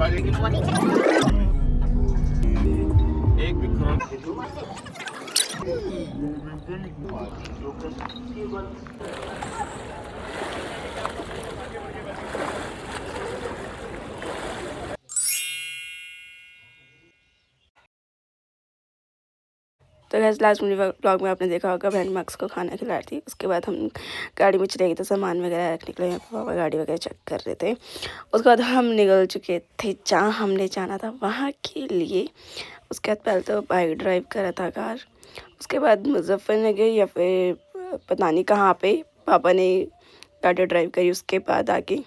एक भी तो गैस लास्ट मिनी ब्लॉग में आपने देखा होगा बहन मैक्स को खाना खिला रही थी। उसके बाद हम गाड़ी में चले गए थे सामान वगैरह रखने के लिए। यहाँ पे पापा गाड़ी वगैरह चेक कर रहे थे। उसके बाद हम निकल चुके थे जहाँ हमने जाना था वहाँ के लिए। उसके बाद पहले तो बाइक ड्राइव करा था कार। उसके बाद मुजफ्फरनगर या फिर पता नहीं कहाँ पे पापा ने गाड़ी ड्राइव करी। उसके बाद आगे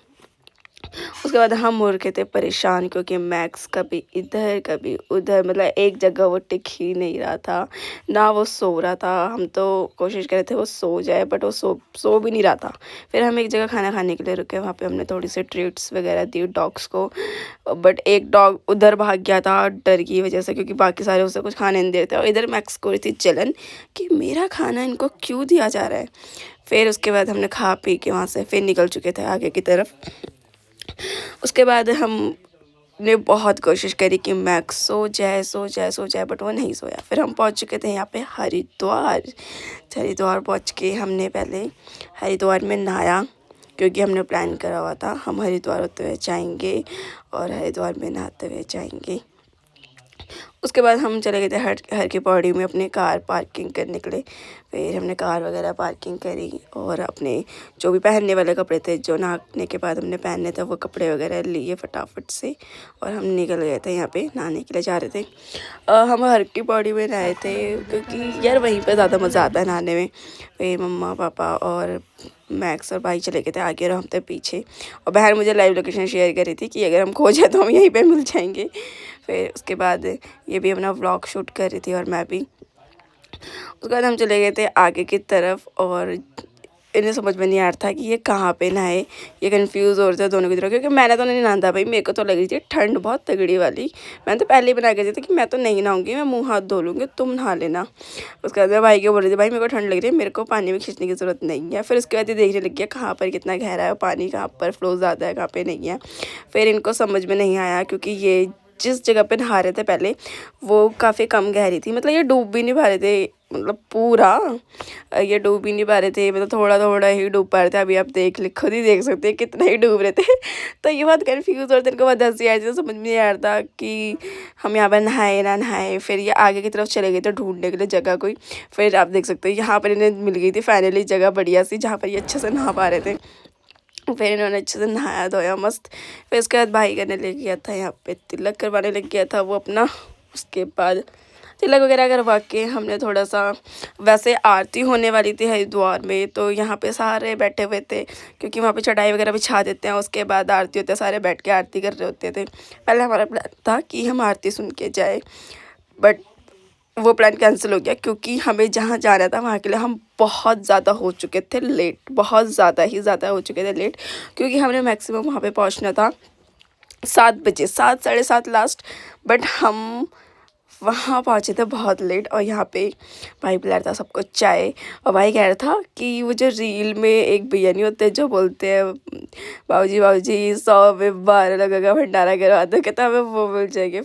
उसके बाद हम हो रखे थे परेशान क्योंकि मैक्स कभी इधर कभी उधर, मतलब एक जगह वो टिक ही नहीं रहा था ना। वो सो रहा था। हम तो कोशिश कर रहे थे वो सो जाए बट वो सो भी नहीं रहा था। फिर हम एक जगह खाना खाने के लिए रुके। वहाँ पे हमने थोड़ी सी ट्रीट्स वगैरह दी डॉग्स को। बट एक डॉग उधर भाग गया था डर की वजह से, क्योंकि बाकी सारे उसे कुछ खाने नहीं दे रहे थे। और इधर मैक्स को रही थी जलन कि मेरा खाना इनको क्यों दिया जा रहा है। फिर उसके बाद हमने खा पी के वहाँ से फिर निकल चुके थे आगे की तरफ। उसके बाद हमने बहुत कोशिश करी कि मैक्स सो जाए बट वो नहीं सोया। फिर हम पहुंच चुके थे यहाँ पे हरिद्वार। हरिद्वार पहुंच के हमने पहले हरिद्वार में नहाया क्योंकि हमने प्लान करा हुआ था हम हरिद्वार होते हुए जाएंगे और हरिद्वार में नहाते हुए जाएंगे। उसके बाद हम चले गए थे हर की पौड़ी में अपने कार पार्किंग करने के लिए। फिर हमने कार वगैरह पार्किंग करी और अपने जो भी पहनने वाले कपड़े थे जो नहाने के बाद हमने पहनने थे वो कपड़े वगैरह लिए फटाफट से और हम निकल गए थे यहाँ पे नहाने के लिए जा रहे थे। हम हर की पौड़ी में नहाए थे क्योंकि यार वहीं पर ज़्यादा मज़ा आता है नहाने में। फिर मम्मा पापा और मैक्स और भाई चले गए थे आगे और हम थे पीछे। और बहन मुझे लाइव लोकेशन शेयर कर रही थी कि अगर हम खो जाए तो हम यहीं पे मिल जाएंगे। फिर उसके बाद ये भी अपना व्लॉग शूट कर रही थी और मैं भी। उसके बाद हम चले गए थे आगे की तरफ और इन्हें समझ में नहीं आ रहा था कि ये कहाँ पे नहाए। ये कंफ्यूज हो रहे थे दोनों की तरफ क्योंकि मैंने तो नहीं नहाना था भाई। मेरे को तो लग रही थी ठंड बहुत तगड़ी वाली। मैंने तो पहले ही बना के दी थी कि मैं तो नहीं नहाऊंगी, मैं मुँह हाथ धो लूँगी, तुम नहा लेना। उसके बाद मैं भाई को बोल रही थी भाई मेरे को ठंड लग रही है, मेरे को पानी में खींचने की ज़रूरत नहीं है। फिर उसके बाद ये देखने लग गया कहाँ पर कितना गहरा है पानी, कहाँ पर फ्लो ज़्यादा है कहाँ पर नहीं है। फिर इनको समझ में नहीं आया क्योंकि ये जिस जगह पे नहा रहे थे पहले वो काफ़ी कम गहरी थी। मतलब ये डूब भी नहीं पा रहे थे, मतलब पूरा ये डूब ही नहीं पा रहे थे, मतलब थोड़ा थोड़ा ही डूब पा रहे थे। अभी आप खुद ही देख सकते हैं कितना ही डूब रहे थे। तो ये बहुत कन्फ्यूज़ और इनको बहुत हंसी आ रही थी। तो समझ में नहीं आ रहा था कि हम यहाँ पर नहाए ना नहाए। फिर ये आगे की तरफ चले गए थे ढूंढने के लिए जगह कोई। फिर आप देख सकते हो यहाँ पर इन्हें मिल गई थी फाइनली जगह बढ़िया सी जहाँ पर ये अच्छे से नहा पा रहे थे। फिर इन्होंने अच्छे से नहाया धोया मस्त। फिर उसके बाद भाई करने लग गया था यहाँ पे तिलक करवाने लग गया था वो अपना। उसके बाद तिलक वगैरह करवा के हमने थोड़ा सा, वैसे आरती होने वाली थी हरिद्वार में तो यहाँ पे सारे बैठे हुए थे क्योंकि वहाँ पे चटाई वगैरह बिछा देते हैं। उसके बाद आरती होती है, सारे बैठ के आरती कर रहे होते थे। पहले हमारा प्लान था कि हम आरती सुन के जाए बट वो प्लान कैंसिल हो गया क्योंकि हमें जहाँ जाना था वहाँ के लिए हम बहुत ज़्यादा हो चुके थे लेट, बहुत ज़्यादा ही ज़्यादा हो चुके थे लेट। क्योंकि हमने मैक्सिमम वहाँ पे पहुँचना था 7 बजे, 7 साढ़े 7 लास्ट। बट हम वहाँ पहुँचे थे बहुत लेट। और यहाँ पे भाई पिला रहा था सबको चाय और भाई कह रहा था कि वो जो रील में एक भैया नहीं होते जो बोलते हैं बाबूजी बाबूजी 100 में 12 लोगों का भंडारा करवा दो, कहता हमें वो मिल जाएंगे।